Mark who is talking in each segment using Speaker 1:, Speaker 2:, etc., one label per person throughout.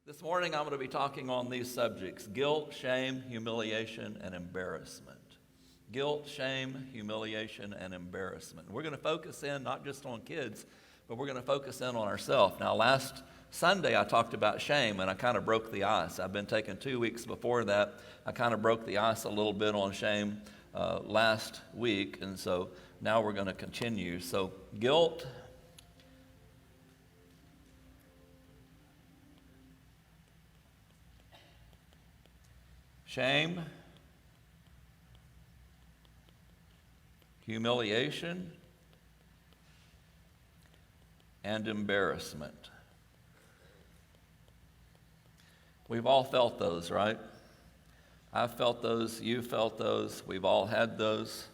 Speaker 1: This morning I'm going to be talking on these subjects: guilt, shame, humiliation, and embarrassment. Guilt, shame, humiliation, and embarrassment. We're going to focus in not just on kids, but we're going to focus in on ourselves. Now, last Sunday I talked about shame, and I kind of broke the ice. I've been taking 2 weeks before that. I kind of broke the ice a little bit on shame last week, and so now we're going to continue. So, guilt, shame, humiliation, and embarrassment. We've all felt those, right? I've felt those, you've felt those, we've all had those.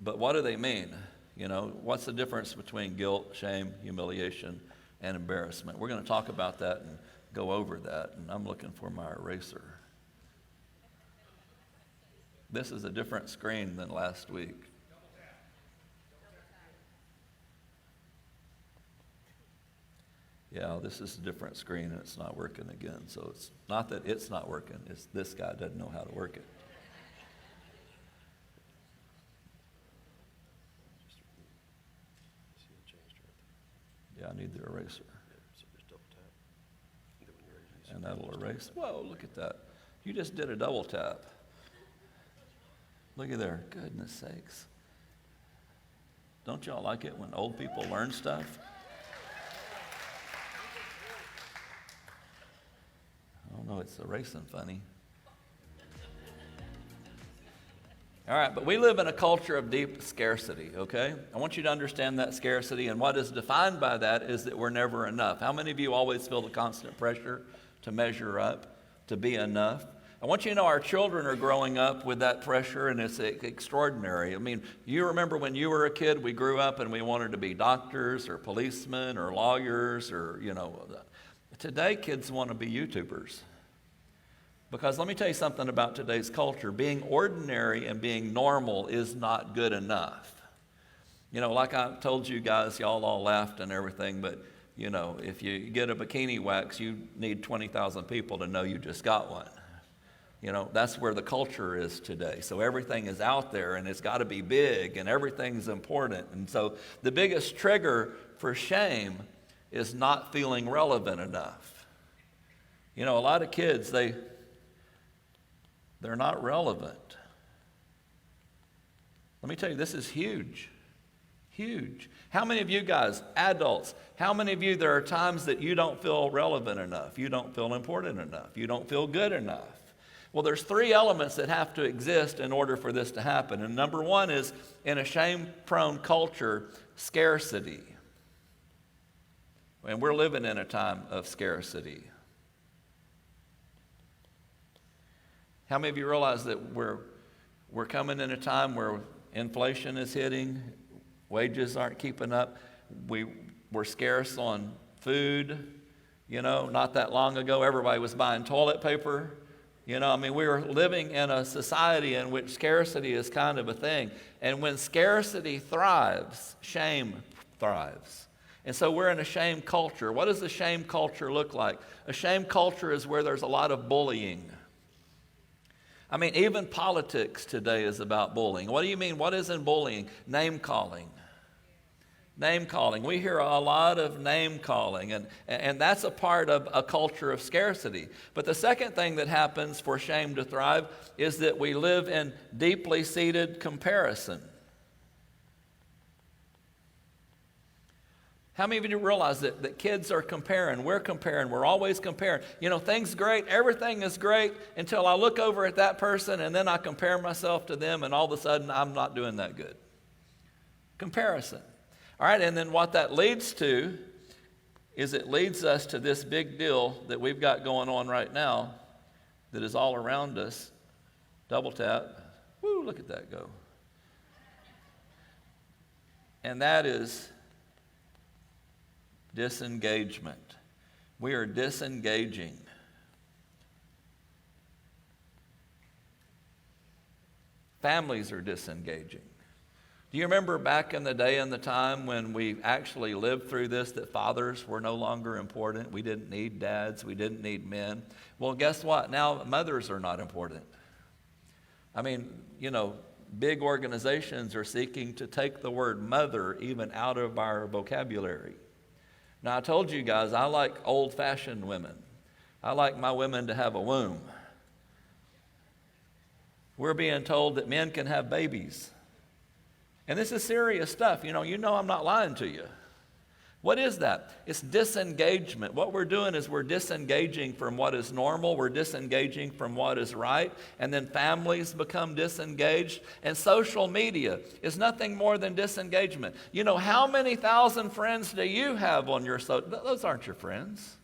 Speaker 1: But what do they mean? You know, what's the difference between guilt, shame, humiliation, and embarrassment? We're going to talk about that and go over that, and I'm looking for my eraser. This is a different screen than last week. Yeah, this is a different screen and it's not working again. So it's not that it's not working, it's this guy doesn't know how to work it. Yeah, I need the eraser. And that'll erase. Whoa, look at that. You just did a double tap. Look at there. Goodness sakes. Don't y'all like it when old people learn stuff? I don't know, it's erasing funny. All right, but we live in a culture of deep scarcity, okay? I want you to understand that scarcity, and what is defined by that is that we're never enough. How many of you always feel the constant pressure to measure up, to be enough? I want you to know our children are growing up with that pressure, and it's extraordinary. I mean, you remember when you were a kid, we grew up and we wanted to be doctors or policemen or lawyers or, you know. Today, kids want to be YouTubers. Because let me tell you something about today's culture. Being ordinary and being normal is not good enough. You know, like I told you guys, y'all all laughed and everything, but, you know, if you get a bikini wax, you need 20,000 people to know you just got one. You know, that's where the culture is today. So everything is out there and it's got to be big and everything's important. And so the biggest trigger for shame is not feeling relevant enough. You know, a lot of kids, they're not relevant. Let me tell you, this is huge. Huge. How many of you guys, adults, how many of you, there are times that you don't feel relevant enough, you don't feel important enough, you don't feel good enough? Well, there's three elements that have to exist in order for this to happen. And number one is, in a shame-prone culture, scarcity. And we're living in a time of scarcity. How many of you realize that we're coming in a time where inflation is hitting, wages aren't keeping up, we're scarce on food? You know, not that long ago, everybody was buying toilet paper. You know, I mean, we are living in a society in which scarcity is kind of a thing. And when scarcity thrives, shame thrives. And so we're in a shame culture. What does a shame culture look like? A shame culture is where there's a lot of bullying. I mean, even politics today is about bullying. What do you mean? What is in bullying? Name calling. Name calling. We hear a lot of name calling, and that's a part of a culture of scarcity. But the second thing that happens for shame to thrive is that we live in deeply seated comparison. How many of you realize that kids are comparing? We're always comparing. You know, things great, everything is great until I look over at that person and then I compare myself to them and all of a sudden I'm not doing that good. Comparison. All right, and then what that leads to is it leads us to this big deal that we've got going on right now that is all around us. Double tap. Woo, look at that go. And that is disengagement. We are disengaging. Families are disengaging. Do you remember back in the day and the time when we actually lived through this, that fathers were no longer important? We didn't need dads. We didn't need men. Well, guess what? Now mothers are not important. I mean, big organizations are seeking to take the word mother even out of our vocabulary. Now, I told you guys, I like old-fashioned women. I like my women to have a womb. We're being told that men can have babies. And this is serious stuff. You know I'm not lying to you. What is that? It's disengagement. What we're doing is we're disengaging from what is normal. We're disengaging from what is right. And then families become disengaged. And social media is nothing more than disengagement. How many thousand friends do you have on your social? Those aren't your friends.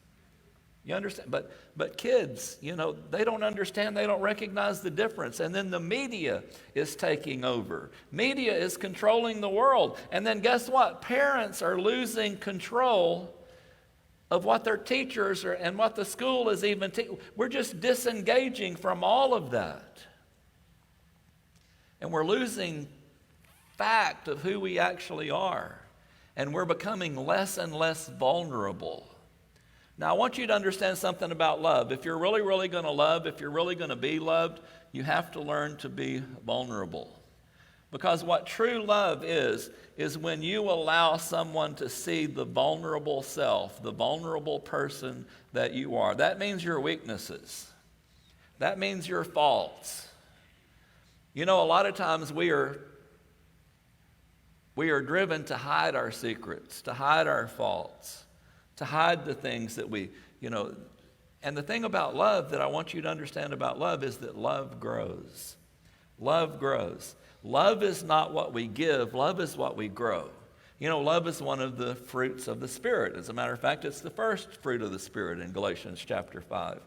Speaker 1: You understand? But kids, they don't understand. They don't recognize the difference. And then the media is taking over. Media is controlling the world. And then guess what? Parents are losing control of what their teachers are and what the school is even teaching. We're just disengaging from all of that. And we're losing fact of who we actually are. And we're becoming less and less vulnerable. Now, I want you to understand something about love. If you're really, really going to love, if you're really going to be loved, you have to learn to be vulnerable. Because what true love is when you allow someone to see the vulnerable self, the vulnerable person that you are. That means your weaknesses. That means your faults. A lot of times we are driven to hide our secrets, to hide our faults, to hide the things that we. And the thing about love that I want you to understand about love is that love grows. Love grows. Love is not what we give. Love is what we grow. Love is one of the fruits of the Spirit. As a matter of fact, it's the first fruit of the Spirit in Galatians chapter 5.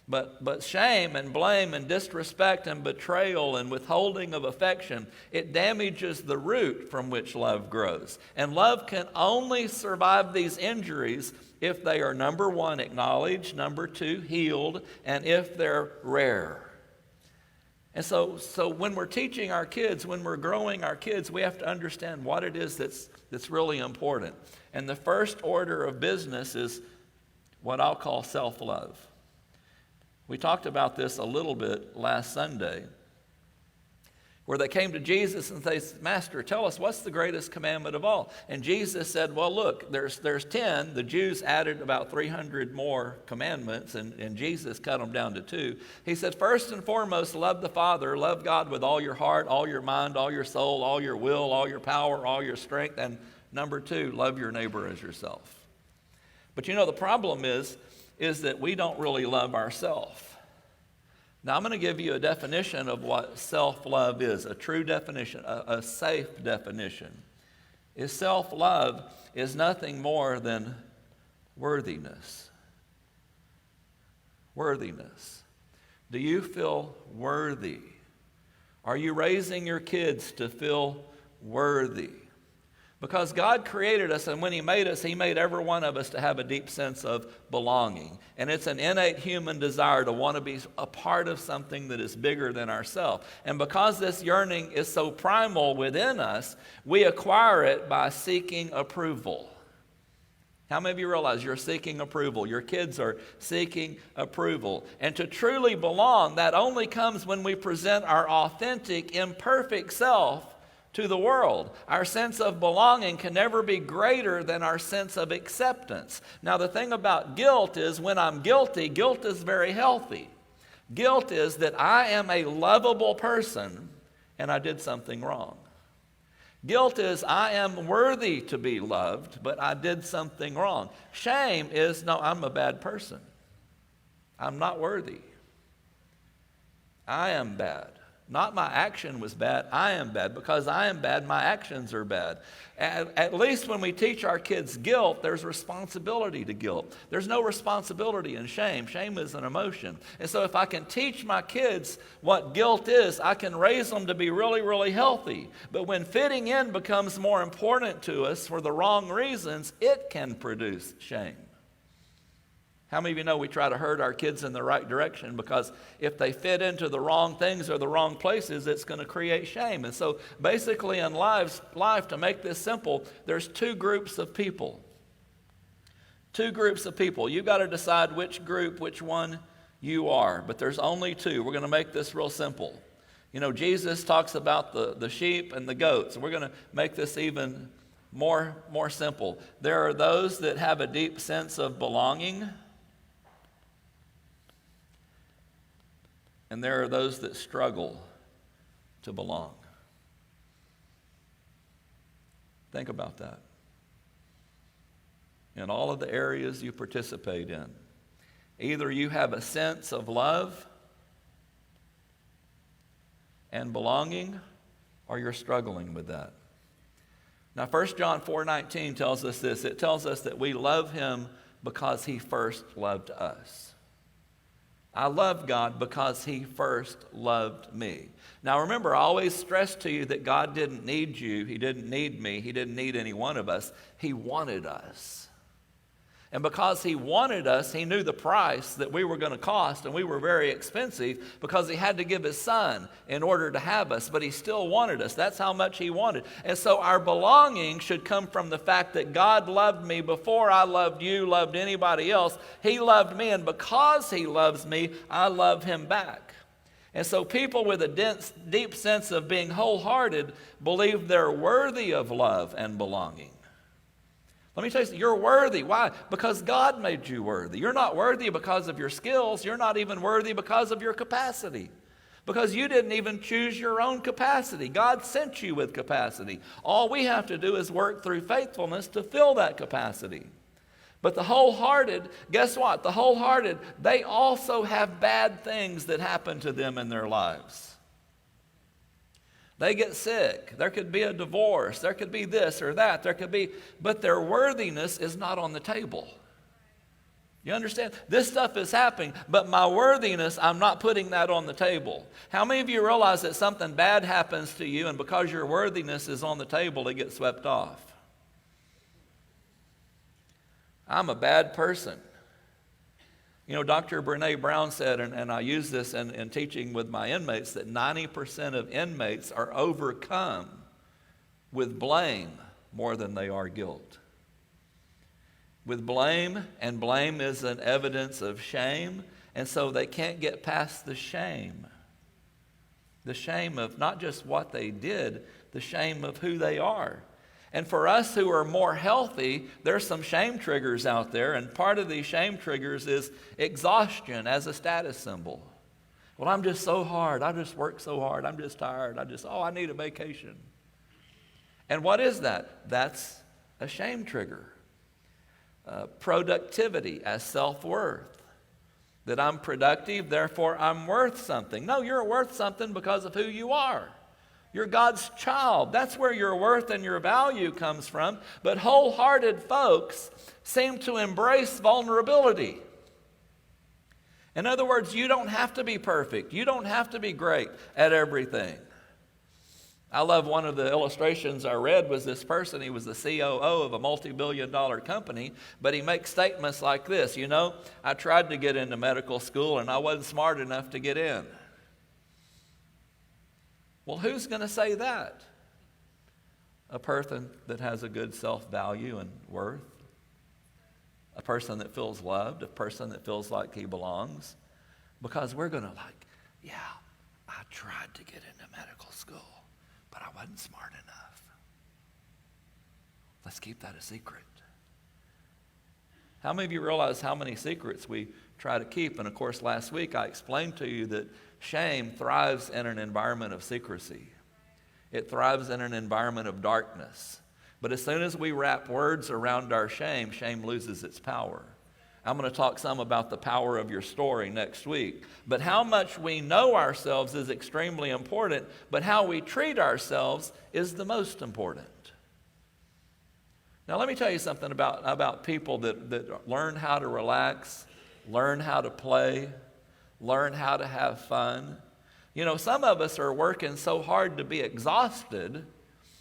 Speaker 1: But shame and blame and disrespect and betrayal and withholding of affection, it damages the root from which love grows. And love can only survive these injuries if they are, number one, acknowledged, number two, healed, and if they're rare. And so when we're teaching our kids, when we're growing our kids, we have to understand what it is that's really important. And the first order of business is what I'll call self-love. We talked about this a little bit last Sunday, where they came to Jesus and they said, Master, tell us, what's the greatest commandment of all? And Jesus said, well, look, there's 10. The Jews added about 300 more commandments, and Jesus cut them down to 2. He said, first and foremost, love the Father, love God with all your heart, all your mind, all your soul, all your will, all your power, all your strength. And number 2, love your neighbor as yourself. But the problem is that we don't really love ourselves. Now, I'm going to give you a definition of what self-love is, a true definition, a safe definition. Self-love is nothing more than worthiness. Worthiness. Do you feel worthy? Are you raising your kids to feel worthy? Because God created us, and when He made us, He made every one of us to have a deep sense of belonging. And it's an innate human desire to want to be a part of something that is bigger than ourselves. And because this yearning is so primal within us, we acquire it by seeking approval. How many of you realize you're seeking approval? Your kids are seeking approval. And to truly belong, that only comes when we present our authentic, imperfect self to the world. Our sense of belonging can never be greater than our sense of acceptance. Now, the thing about guilt is when I'm guilty, guilt is very healthy. Guilt is that I am a lovable person and I did something wrong. Guilt is I am worthy to be loved, but I did something wrong. Shame is, no, I'm a bad person. I'm not worthy. I am bad. Not my action was bad, I am bad. Because I am bad, my actions are bad. At least when we teach our kids guilt, there's responsibility to guilt. There's no responsibility in shame. Shame is an emotion. And so if I can teach my kids what guilt is, I can raise them to be really, really healthy. But when fitting in becomes more important to us for the wrong reasons, it can produce shame. How many of you know we try to herd our kids in the right direction because if they fit into the wrong things or the wrong places, it's going to create shame. And so basically in life, to make this simple, there's two groups of people. Two groups of people. You've got to decide which group, which one you are. But there's only two. We're going to make this real simple. You know, Jesus talks about the sheep and the goats. And we're going to make this even more simple. There are those that have a deep sense of belonging. And there are those that struggle to belong. Think about that. In all of the areas you participate in, either you have a sense of love and belonging, or you're struggling with that. Now, 1 John 4:19 tells us this. It tells us that we love him because he first loved us. I love God because he first loved me. Now remember, I always stress to you that God didn't need you. He didn't need me. He didn't need any one of us. He wanted us. And because he wanted us, he knew the price that we were going to cost, and we were very expensive because he had to give his son in order to have us, but he still wanted us. That's how much he wanted. And so our belonging should come from the fact that God loved me before I loved you, loved anybody else. He loved me, and because he loves me, I love him back. And so people with a deep sense of being wholehearted believe they're worthy of love and belonging. Let me tell you something, you're worthy. Why? Because God made you worthy. You're not worthy because of your skills. You're not even worthy because of your capacity. Because you didn't even choose your own capacity. God sent you with capacity. All we have to do is work through faithfulness to fill that capacity. But the wholehearted, guess what? The wholehearted, they also have bad things that happen to them in their lives. They get sick. There could be a divorce. There could be this or that. But their worthiness is not on the table. You understand? This stuff is happening, but my worthiness, I'm not putting that on the table. How many of you realize that something bad happens to you, and because your worthiness is on the table, it gets swept off? I'm a bad person. You know, Dr. Brene Brown said, and I use this in teaching with my inmates, that 90% of inmates are overcome with blame more than they are guilt. With blame, and blame is an evidence of shame, and so they can't get past the shame. The shame of not just what they did, the shame of who they are. And for us who are more healthy, there's some shame triggers out there, and part of these shame triggers is exhaustion as a status symbol. Well, I'm just so hard. I just work so hard. I'm just tired. I need a vacation. And what is that? That's a shame trigger. Productivity as self-worth. That I'm productive, therefore I'm worth something. No, you're worth something because of who you are. You're God's child. That's where your worth and your value comes from. But wholehearted folks seem to embrace vulnerability. In other words, you don't have to be perfect. You don't have to be great at everything. I love one of the illustrations I read was this person. He was the COO of a multi-billion-dollar company, but he makes statements like this. You know, I tried to get into medical school and I wasn't smart enough to get in. Well, who's going to say that? A person that has a good self-value and worth. A person that feels loved. A person that feels like he belongs. Because we're going to I tried to get into medical school, but I wasn't smart enough. Let's keep that a secret. How many of you realize how many secrets we try to keep? And of course, last week I explained to you that shame thrives in an environment of secrecy. It thrives in an environment of darkness. But as soon as we wrap words around our shame, shame loses its power. I'm going to talk some about the power of your story next week. But how much we know ourselves is extremely important, but how we treat ourselves is the most important. Now let me tell you something about people that learn how to relax, learn how to play, learn how to have fun. You know, some of us are working so hard to be exhausted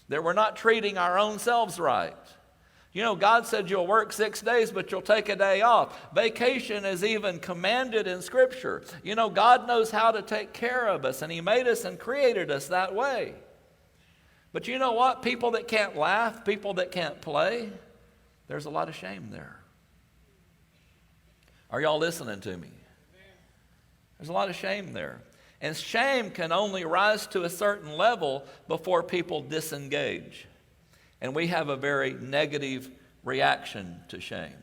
Speaker 1: that we're not treating our own selves right. God said you'll work 6 days, but you'll take a day off. Vacation is even commanded in Scripture. God knows how to take care of us, and He made us and created us that way. But you know what? People that can't laugh, people that can't play, there's a lot of shame there. Are y'all listening to me? There's a lot of shame there. And shame can only rise to a certain level before people disengage. And we have a very negative reaction to shame.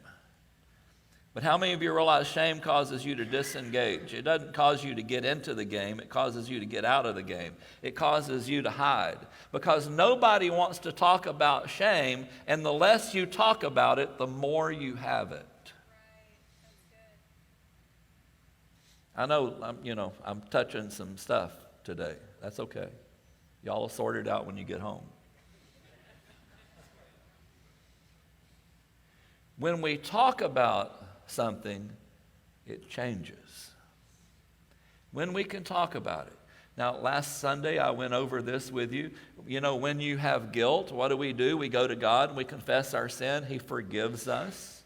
Speaker 1: But how many of you realize shame causes you to disengage? It doesn't cause you to get into the game. It causes you to get out of the game. It causes you to hide. Because nobody wants to talk about shame, and the less you talk about it, the more you have it. I know, I'm touching some stuff today. That's okay. Y'all will sort it out when you get home. When we talk about something, it changes. When we can talk about it. Now, last Sunday, I went over this with you. When you have guilt, what do? We go to God and we confess our sin. He forgives us.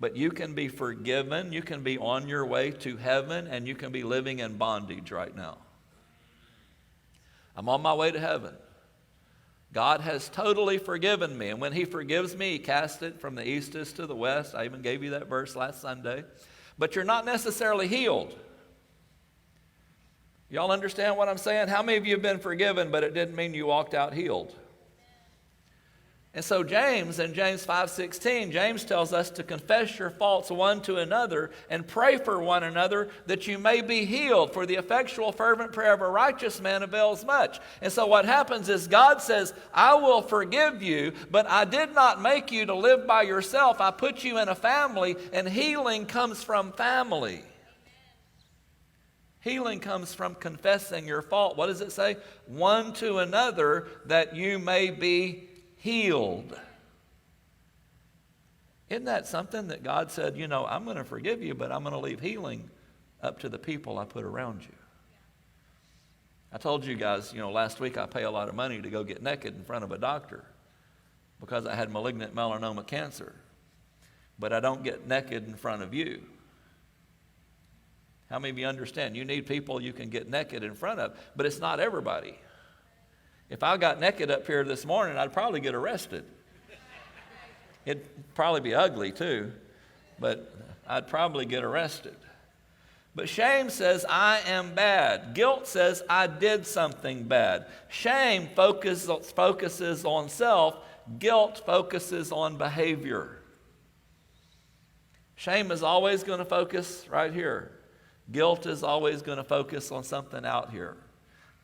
Speaker 1: But you can be forgiven. You can be on your way to heaven, and you can be living in bondage right now. I'm on my way to heaven. God has totally forgiven me. And when He forgives me, He casts it from the east as to the west. I even gave you that verse last Sunday. But you're not necessarily healed. Y'all understand what I'm saying? How many of you have been forgiven, but it didn't mean you walked out healed? And so James, in James 5:16, James tells us to confess your faults one to another and pray for one another that you may be healed. For the effectual fervent prayer of a righteous man avails much. And so what happens is God says, I will forgive you, but I did not make you to live by yourself. I put you in a family, and healing comes from family. Healing comes from confessing your fault. What does it say? One to another that you may be healed. Isn't that something that God said, I'm going to forgive you, but I'm going to leave healing up to the people I put around you. I told you guys, last week I pay a lot of money to go get naked in front of a doctor because I had malignant melanoma cancer. But I don't get naked in front of you. How many of you understand? You need people you can get naked in front of, but it's not everybody. If I got naked up here this morning, I'd probably get arrested. It'd probably be ugly too, but I'd probably get arrested. But shame says, I am bad. Guilt says, I did something bad. Shame focuses on self. Guilt focuses on behavior. Shame is always going to focus right here. Guilt is always going to focus on something out here.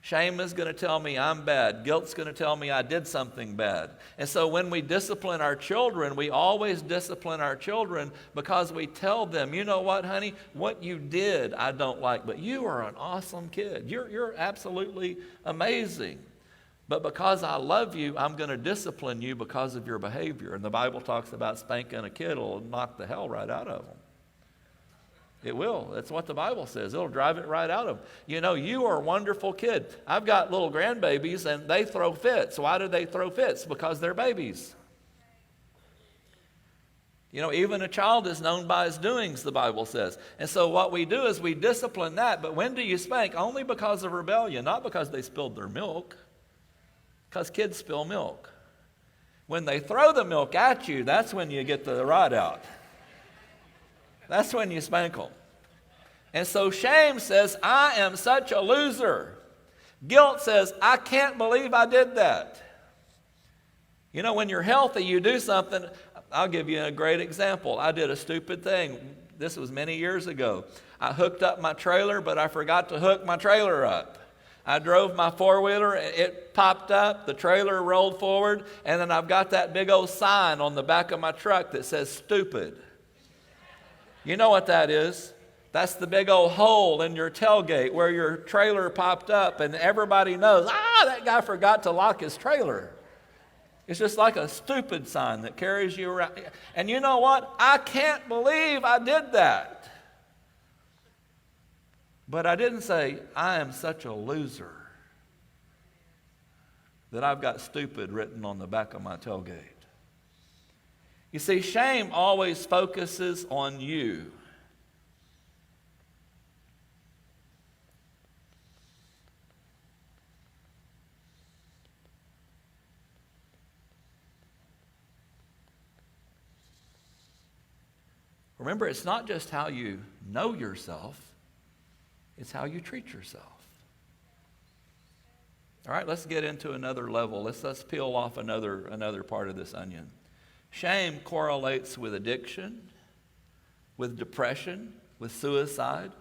Speaker 1: Shame is going to tell me I'm bad. Guilt's going to tell me I did something bad. And so when we discipline our children, we always discipline our children because we tell them, you know what, honey, what you did I don't like, but you are an awesome kid. You're absolutely amazing. But because I love you, I'm going to discipline you because of your behavior. And the Bible talks about spanking a kid will knock the hell right out of them. It will. That's what the Bible says. It'll drive it right out of them. You are a wonderful kid. I've got little grandbabies, and they throw fits. Why do they throw fits? Because they're babies. Even a child is known by his doings, the Bible says. And so what we do is we discipline that. But when do you spank? Only because of rebellion, not because they spilled their milk. Because kids spill milk. When they throw the milk at you, that's when you get the rod out. That's when you spank them. And so shame says, I am such a loser. Guilt says, I can't believe I did that. When you're healthy, you do something. I'll give you a great example. I did a stupid thing. This was many years ago. I hooked up my trailer, but I forgot to hook my trailer up. I drove my four-wheeler, it popped up, the trailer rolled forward, and then I've got that big old sign on the back of my truck that says stupid. You know what that is? That's the big old hole in your tailgate where your trailer popped up and everybody knows, that guy forgot to lock his trailer. It's just like a stupid sign that carries you around. And you know what? I can't believe I did that. But I didn't say, I am such a loser that I've got stupid written on the back of my tailgate. You see, shame always focuses on you. Remember, it's not just how you know yourself, it's how you treat yourself. All right, let's get into another level. Let's peel off another part of this onion. Shame correlates with addiction, with depression, with suicide,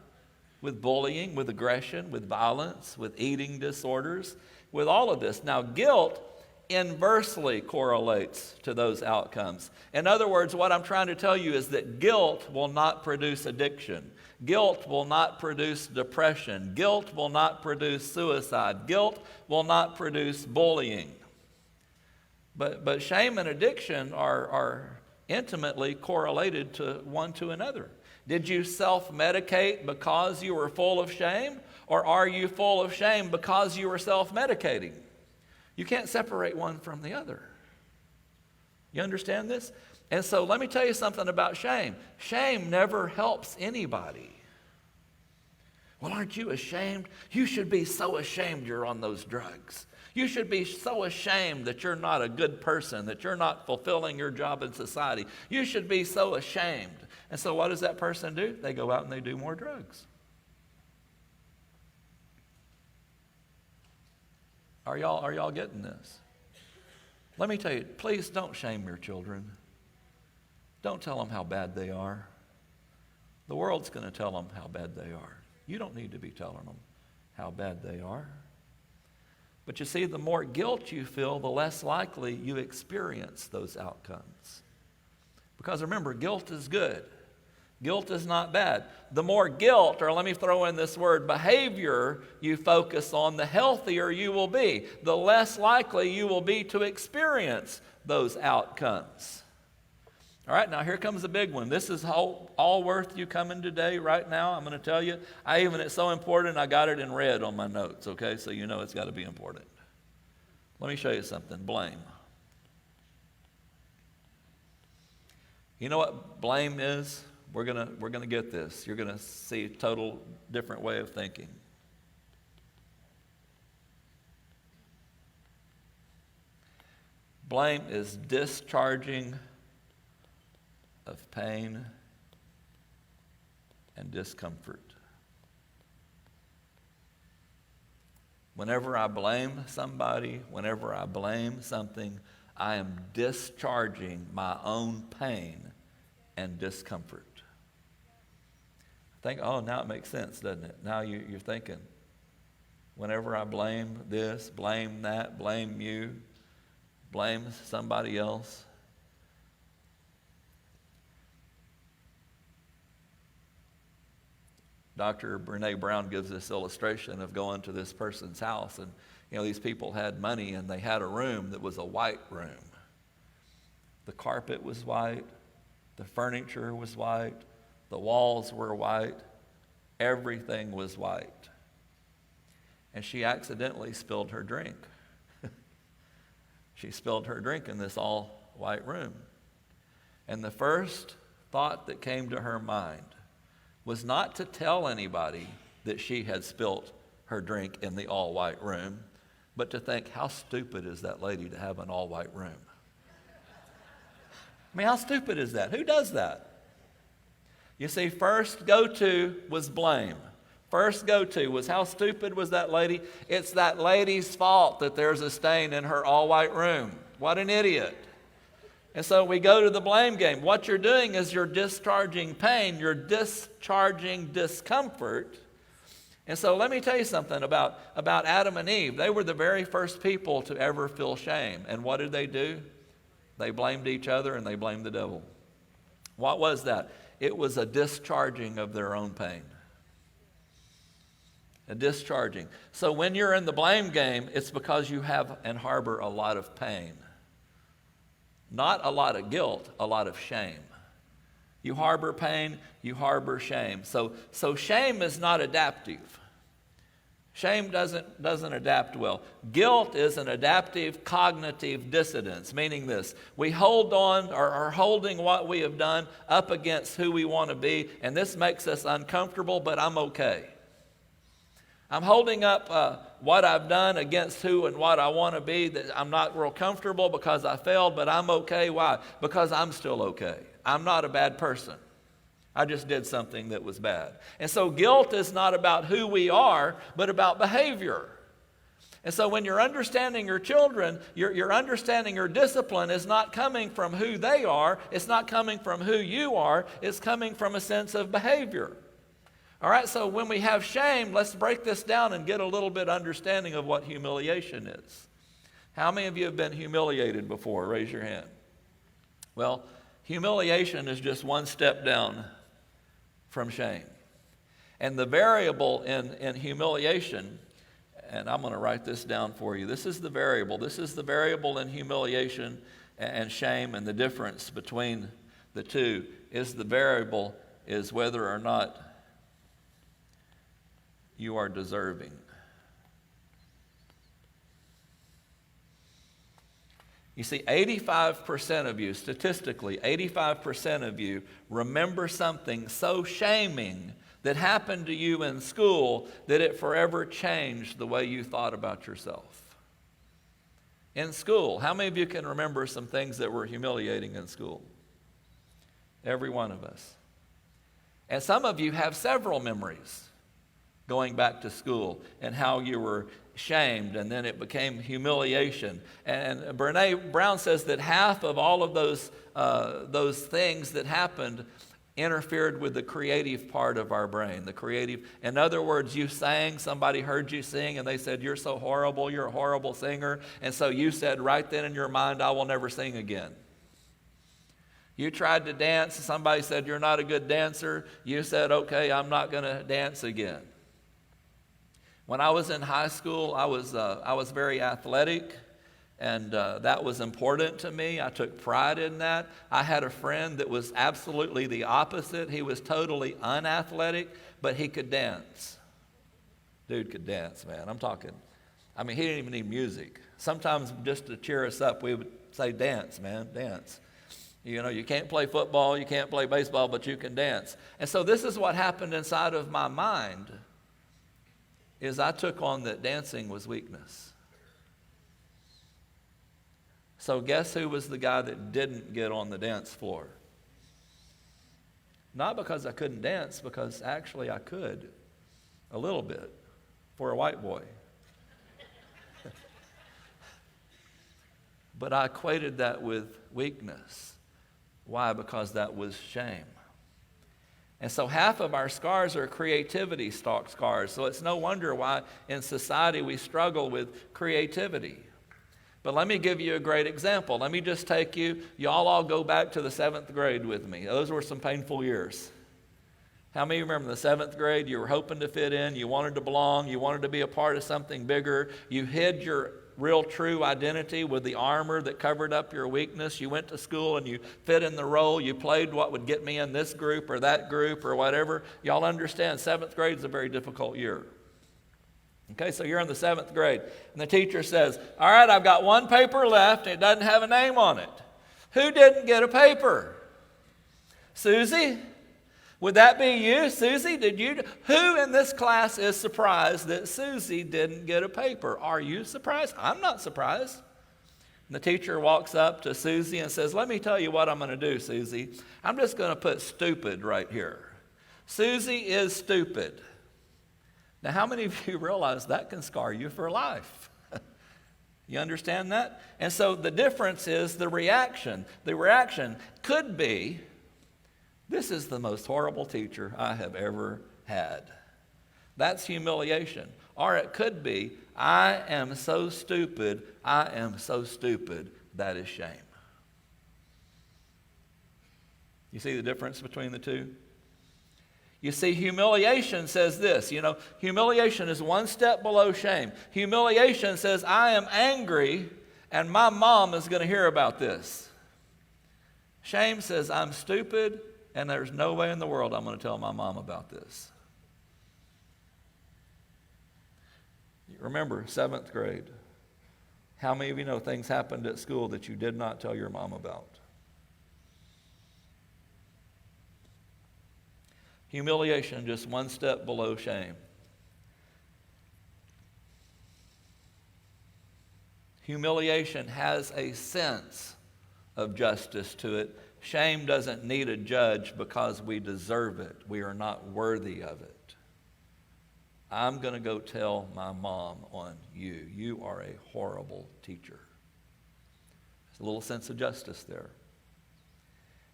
Speaker 1: with bullying, with aggression, with violence, with eating disorders, with all of this. Now, guilt inversely correlates to those outcomes. In other words, what I'm trying to tell you is that guilt will not produce addiction. Guilt will not produce depression. Guilt will not produce suicide. Guilt will not produce bullying. But shame and addiction are intimately correlated to one to another. Did you self-medicate because you were full of shame? Or are you full of shame because you were self-medicating? You can't separate one from the other. You understand this? And so let me tell you something about shame. Shame never helps anybody. Well, aren't you ashamed? You should be so ashamed you're on those drugs. You should be so ashamed that you're not a good person, that you're not fulfilling your job in society. You should be so ashamed. And so what does that person do? They go out and they do more drugs. Are y'all getting this? Let me tell you, please don't shame your children. Don't tell them how bad they are. The world's going to tell them how bad they are. You don't need to be telling them how bad they are. But you see, the more guilt you feel, the less likely you experience those outcomes. Because remember, guilt is good. Guilt is not bad. The more guilt, or let me throw in this word, behavior you focus on, the healthier you will be. The less likely you will be to experience those outcomes. All right, now here comes the big one. This is all worth you coming today right now. I'm going to tell you. It's so important, I got it in red on my notes, okay? So you know it's got to be important. Let me show you something. Blame. You know what blame is? We're gonna get this. You're gonna see a total different way of thinking. Blame is discharging of pain and discomfort. Whenever I blame somebody, whenever I blame something, I am discharging my own pain and discomfort. Think, oh, now it makes sense, doesn't it? Now you're thinking, whenever I blame this, blame that, blame you, blame somebody else. Dr. Brene Brown gives this illustration of going to this person's house, and these people had money, and they had a room that was a white room. The carpet was white, the furniture was white, the walls were white, everything was white. And she accidentally spilled her drink. She spilled her drink in this all white room. And the first thought that came to her mind was not to tell anybody that she had spilled her drink in the all white room, but to think, how stupid is that lady to have an all white room? I mean, how stupid is that? Who does that? You see, first go-to was blame. First go-to was, how stupid was that lady? It's that lady's fault that there's a stain in her all-white room. What an idiot. And so we go to the blame game. What you're doing is you're discharging pain, you're discharging discomfort. And so let me tell you something about Adam and Eve. They were the very first people to ever feel shame. And what did they do? They blamed each other and they blamed the devil. What was that? It was a discharging of their own pain. A discharging. So when you're in the blame game, it's because you have and harbor a lot of pain. Not a lot of guilt, a lot of shame. You harbor pain, you harbor shame. So shame is not adaptive. Shame doesn't adapt well. Guilt is an adaptive cognitive dissonance, meaning this: we hold on or are holding what we have done up against who we want to be, and this makes us uncomfortable, but I'm okay. I'm holding up what I've done against who and what I want to be, that I'm not real comfortable because I failed, but I'm okay. Why? Because I'm still okay. I'm not a bad person. I just did something that was bad. And so guilt is not about who we are, but about behavior. And so when you're understanding your children, you're understanding your discipline is not coming from who they are. It's not coming from who you are. It's coming from a sense of behavior. All right, so when we have shame, let's break this down and get a little bit understanding of what humiliation is. How many of you have been humiliated before? Raise your hand. Well, humiliation is just one step down from shame. And the variable in humiliation, and I'm going to write this down for you. This is the variable. This is the variable in humiliation and shame, and the difference between the two is the variable is whether or not you are deserving. You see, 85% of you, statistically, 85% of you remember something so shaming that happened to you in school that it forever changed the way you thought about yourself. In school, how many of you can remember some things that were humiliating in school? Every one of us. And some of you have several memories going back to school and how you were shamed, and then it became humiliation. And Brene Brown says that half of all of those things that happened interfered with the creative part of our brain. The creative, in other words, you sang, somebody heard you sing, and they said, "You're so horrible, you're a horrible singer." And so you said right then in your mind, "I will never sing again." You tried to dance, somebody said, "You're not a good dancer." You said, "Okay, I'm not going to dance again." When I was in high school, I was very athletic, and that was important to me. I took pride in that. I had a friend that was absolutely the opposite. He was totally unathletic, but he could dance. Dude could dance, man. He didn't even need music. Sometimes just to cheer us up, we would say, "Dance, man, dance." You know, you can't play football, you can't play baseball, but you can dance. And so this is what happened inside of my mind, is I took on that dancing was weakness. So guess who was the guy that didn't get on the dance floor? Not because I couldn't dance, because actually I could a little bit for a white boy. But I equated that with weakness. Why? Because that was shame. And so half of our scars are creativity scars. So it's no wonder why in society we struggle with creativity. But let me give you a great example. Let me just take you all go back to the 7th grade with me. Those were some painful years. How many of you remember the 7th grade? You were hoping to fit in. You wanted to belong. You wanted to be a part of something bigger. You hid your real true identity with the armor that covered up your weakness. You went to school and you fit in the role. You played what would get me in this group or that group or whatever. Y'all understand 7th grade is a very difficult year. Okay, so you're in the 7th grade and the teacher says, "All right, I've got one paper left. It doesn't have a name on it. Who didn't get a paper? Susie? Would that be you? Susie, did you? Who in this class is surprised that Susie didn't get a paper? Are you surprised? I'm not surprised." And the teacher walks up to Susie and says, "Let me tell you what I'm going to do, Susie. I'm just going to put stupid right here. Susie is stupid." Now, how many of you realize that can scar you for life? You understand that? And so the difference is the reaction. The reaction could be, "This is the most horrible teacher I have ever had." That's humiliation. Or it could be, "I am so stupid, I am so stupid." That is shame. You see the difference between the two? You see, humiliation says this, humiliation is one step below shame. Humiliation says, "I am angry and my mom is going to hear about this." Shame says, "I'm stupid and there's no way in the world I'm going to tell my mom about this." Remember, 7th grade. How many of you know things happened at school that you did not tell your mom about? Humiliation, just one step below shame. Humiliation has a sense of justice to it. Shame doesn't need a judge because we deserve it. We are not worthy of it. I'm going to go tell my mom on you. You are a horrible teacher. There's a little sense of justice there.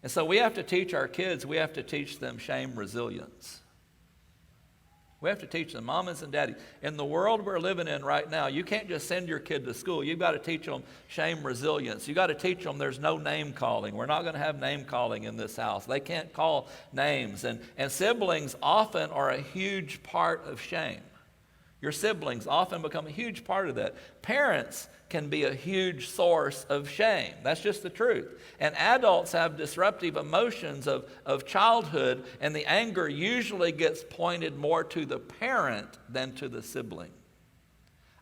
Speaker 1: And so we have to teach our kids, we have to teach them shame resilience. We have to teach them, mamas and daddies. In the world we're living in right now, you can't just send your kid to school. You've got to teach them shame resilience. You've got to teach them there's no name calling. We're not going to have name calling in this house. They can't call names. And siblings often are a huge part of shame. Your siblings often become a huge part of that. Parents can be a huge source of shame. That's just the truth. And adults have disruptive emotions of childhood, and the anger usually gets pointed more to the parent than to the sibling.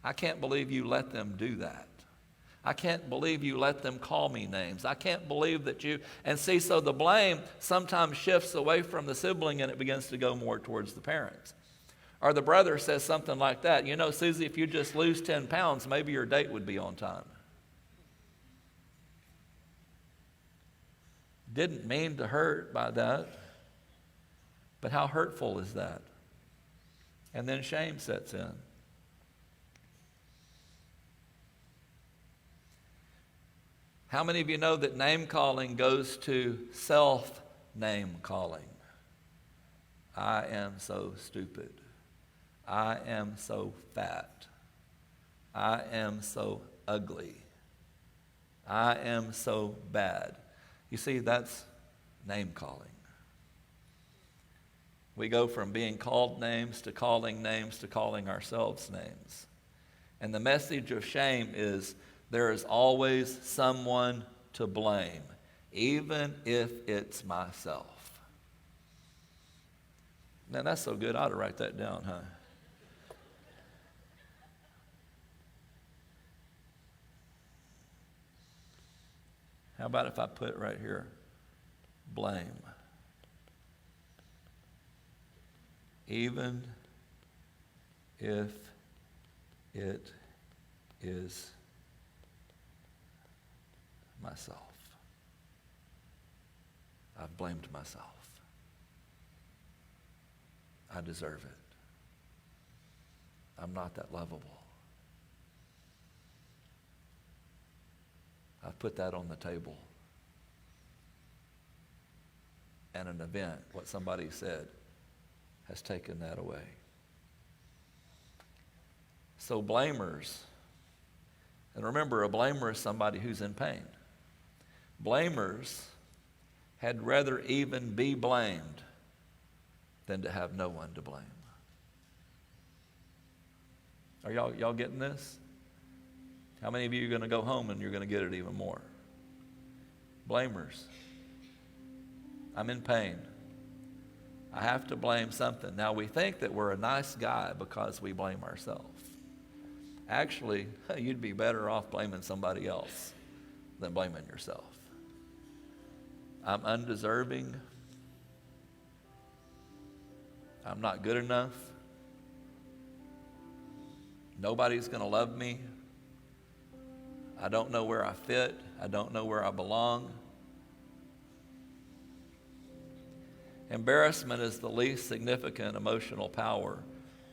Speaker 1: I can't believe you let them do that. I can't believe you let them call me names. I can't believe that you... And see, so the blame sometimes shifts away from the sibling and it begins to go more towards the parents. Or the brother says something like that. You know, Susie, if you just lose 10 pounds, maybe your date would be on time. Didn't mean to hurt by that. But how hurtful is that? And then shame sets in. How many of you know that name calling goes to self-name calling? I am so stupid. I am so fat. I am so ugly. I am so bad. You see, that's name calling. We go from being called names to calling ourselves names. And the message of shame is there is always someone to blame, even if it's myself. Man, that's so good. I ought to write that down, huh? How about if I put right here, blame? Even if it is myself. I've blamed myself. I deserve it. I'm not that lovable. I've put that on the table. And an event, what somebody said, has taken that away. So blamers, and remember, a blamer is somebody who's in pain. Blamers had rather even be blamed than to have no one to blame. Are y'all getting this? How many of you are going to go home and you're going to get it even more? Blamers. I'm in pain. I have to blame something. Now, we think that we're a nice guy because we blame ourselves. Actually, you'd be better off blaming somebody else than blaming yourself. I'm undeserving. I'm not good enough. Nobody's going to love me. I don't know where I fit. I don't know where I belong. Embarrassment is the least significant emotional power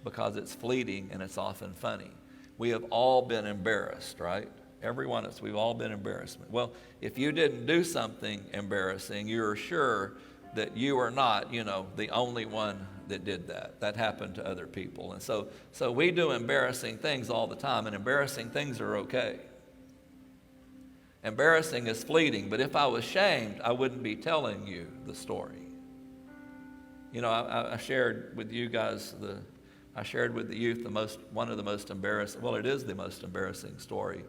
Speaker 1: because it's fleeting and it's often funny. We have all been embarrassed, right? Every one of us, we've all been embarrassed. Well, if you didn't do something embarrassing, you're sure that you are not, the only one that did that. That happened to other people. And so we do embarrassing things all the time, and embarrassing things are okay. Embarrassing is fleeting, but if I was shamed, I wouldn't be telling you the story. I shared with you guys, I shared with the youth one of the most embarrassing, well, it is the most embarrassing story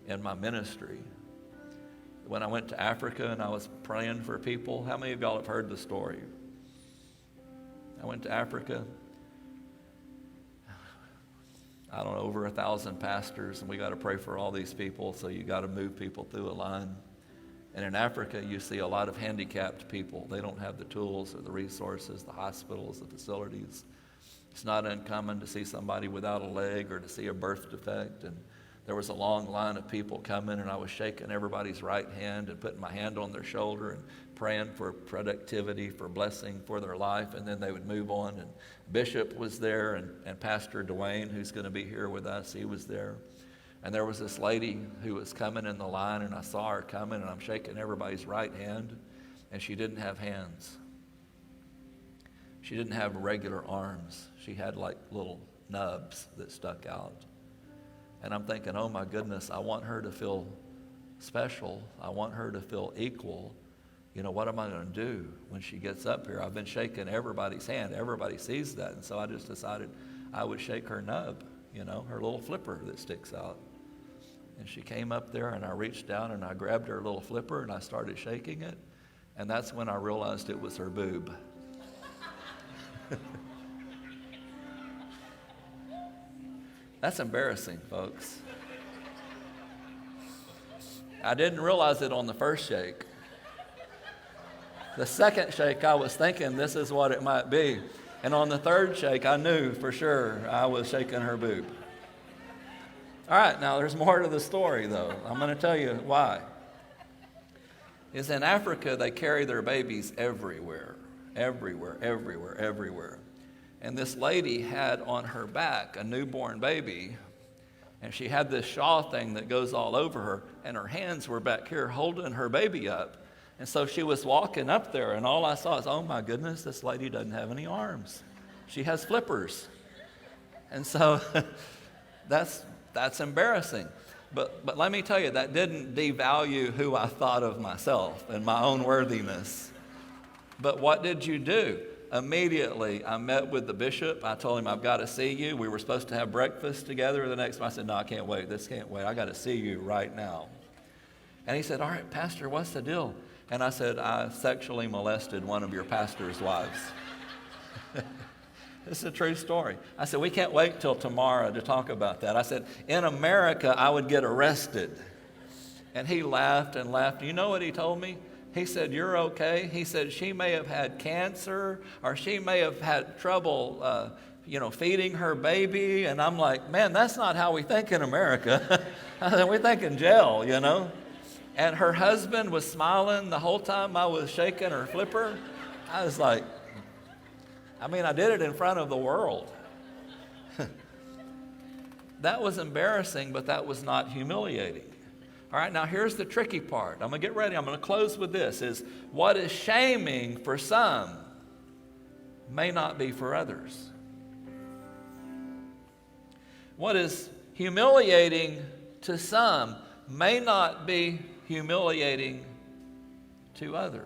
Speaker 1: in my ministry. When I went to Africa and I was praying for people, how many of y'all have heard the story? I went to Africa. I don't know, over 1,000 pastors, and we got to pray for all these people, so you got to move people through a line. And in Africa, you see a lot of handicapped people. They don't have the tools or the resources, the hospitals, the facilities. It's not uncommon to see somebody without a leg or to see a birth defect. And there was a long line of people coming, and I was shaking everybody's right hand and putting my hand on their shoulder and praying for productivity, for blessing for their life, and then they would move on. And Bishop was there, and Pastor Dwayne, who's going to be here with us, he was there. And there was this lady who was coming in the line, and I saw her coming, and I'm shaking everybody's right hand, and she didn't have hands. She didn't have regular arms. She had like little nubs that stuck out. And I'm thinking, oh my goodness, I want her to feel special. I want her to feel equal. You know, what am I going to do when she gets up here? I've been shaking everybody's hand. Everybody sees that. And so I just decided I would shake her nub, you know, her little flipper that sticks out. And she came up there, and I reached down and I grabbed her little flipper and I started shaking it. And that's when I realized it was her boob. That's embarrassing, folks. I didn't realize it on the first shake. The second shake, I was thinking this is what it might be. And on the third shake, I knew for sure I was shaking her boob. All right, now there's more to the story, though. I'm going to tell you why. Is in Africa, they carry their babies everywhere. And this lady had on her back a newborn baby, and she had this shawl thing that goes all over her, and her hands were back here holding her baby up. And so she was walking up there, and all I saw is, oh my goodness, this lady doesn't have any arms. She has flippers. And so that's embarrassing. But let me tell you, that didn't devalue who I thought of myself and my own worthiness. But what did you do? Immediately, I met with the bishop. I told him, I've got to see you. We were supposed to have breakfast together the next month. I said, no, I can't wait. This can't wait. I got to see you right now. And he said, all right, Pastor, what's the deal? And I said, I sexually molested one of your pastor's wives. This is a true story. I said, we can't wait till tomorrow to talk about that. I said, in America, I would get arrested. And he laughed and laughed. You know what he told me? He said, you're okay. He said, she may have had cancer, or she may have had trouble, feeding her baby. And I'm like, man, that's not how we think in America. I said, we think in jail, you know. And her husband was smiling the whole time I was shaking her flipper. I was like, I did it in front of the world. That was embarrassing, but that was not humiliating. All right, now here's the tricky part. I'm going to get ready. I'm going to close with this, is what is shaming for some may not be for others. What is humiliating to some may not be humiliating to others.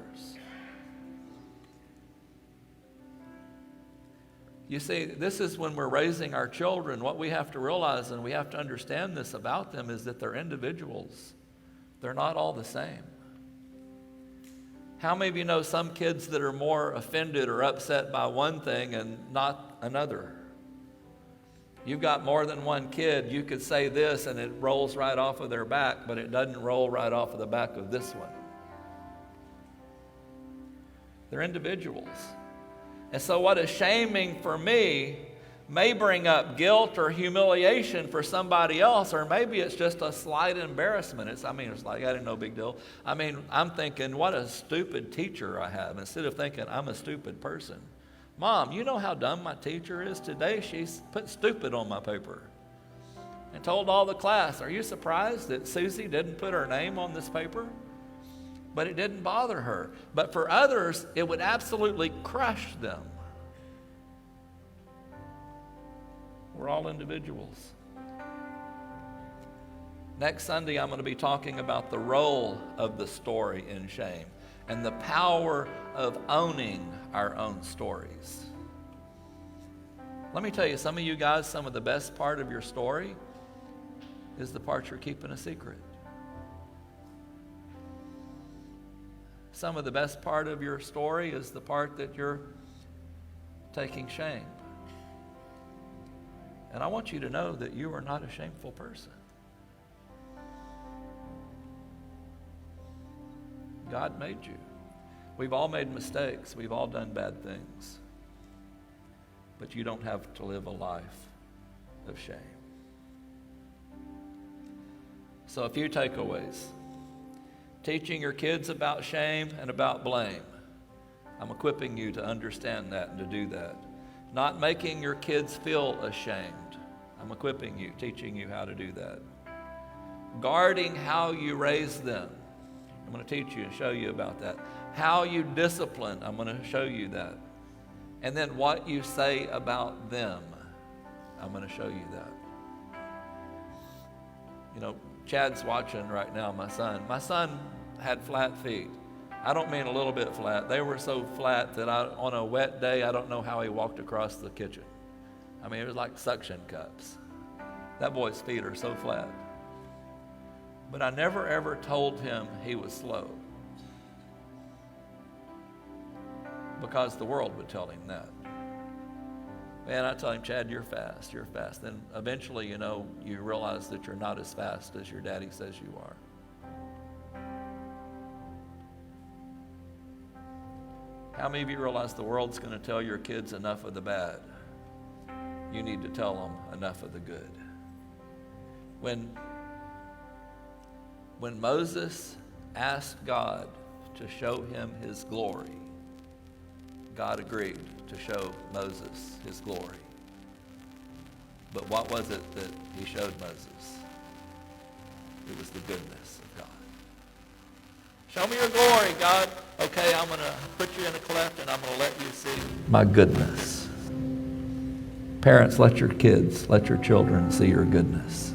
Speaker 1: You see, this is when we're raising our children. What we have to realize, and we have to understand this about them, is that they're individuals. They're not all the same. How many of you know some kids that are more offended or upset by one thing and not another? You've got more than one kid. You could say this and it rolls right off of their back, but it doesn't roll right off of the back of this one. They're individuals. And so what is shaming for me may bring up guilt or humiliation for somebody else, or maybe it's just a slight embarrassment. It's like, I didn't know, big deal. I'm thinking, what a stupid teacher I have, instead of thinking I'm a stupid person. Mom, you know how dumb my teacher is today? She's put stupid on my paper and told all the class, are you surprised that Susie didn't put her name on this paper? But it didn't bother her. But for others, it would absolutely crush them. We're all individuals. Next Sunday, I'm going to be talking about the role of the story in shame and the power of owning our own stories. Let me tell you, some of you guys, some of the best part of your story is the part you're keeping a secret. Some of the best part of your story is the part that you're taking shame. And I want you to know that you are not a shameful person. God made you. We've all made mistakes. We've all done bad things. But you don't have to live a life of shame. So a few takeaways. Teaching your kids about shame and about blame. I'm equipping you to understand that and to do that. Not making your kids feel ashamed. I'm equipping you, teaching you how to do that. Guarding how you raise them. I'm going to teach you and show you about that. How you discipline, I'm going to show you that. And then what you say about them, I'm going to show you that. You know, Chad's watching right now, my son. My son had flat feet. I don't mean a little bit flat. They were so flat that on a wet day, I don't know how he walked across the kitchen. I mean, it was like suction cups. That boy's feet are so flat. But I never ever told him he was slow, because the world would tell him that. Man, I tell him, Chad, you're fast, you're fast. Then eventually, you know, you realize that you're not as fast as your daddy says you are. How many of you realize the world's going to tell your kids enough of the bad? You need to tell them enough of the good. When Moses asked God to show him his glory, God agreed to show Moses his glory. But what was it that he showed Moses? It was the goodness of God. Show me your glory, God. Okay, I'm going to put you in a cleft and I'm going to let you see my goodness. Parents, let your kids, let your children see your goodness.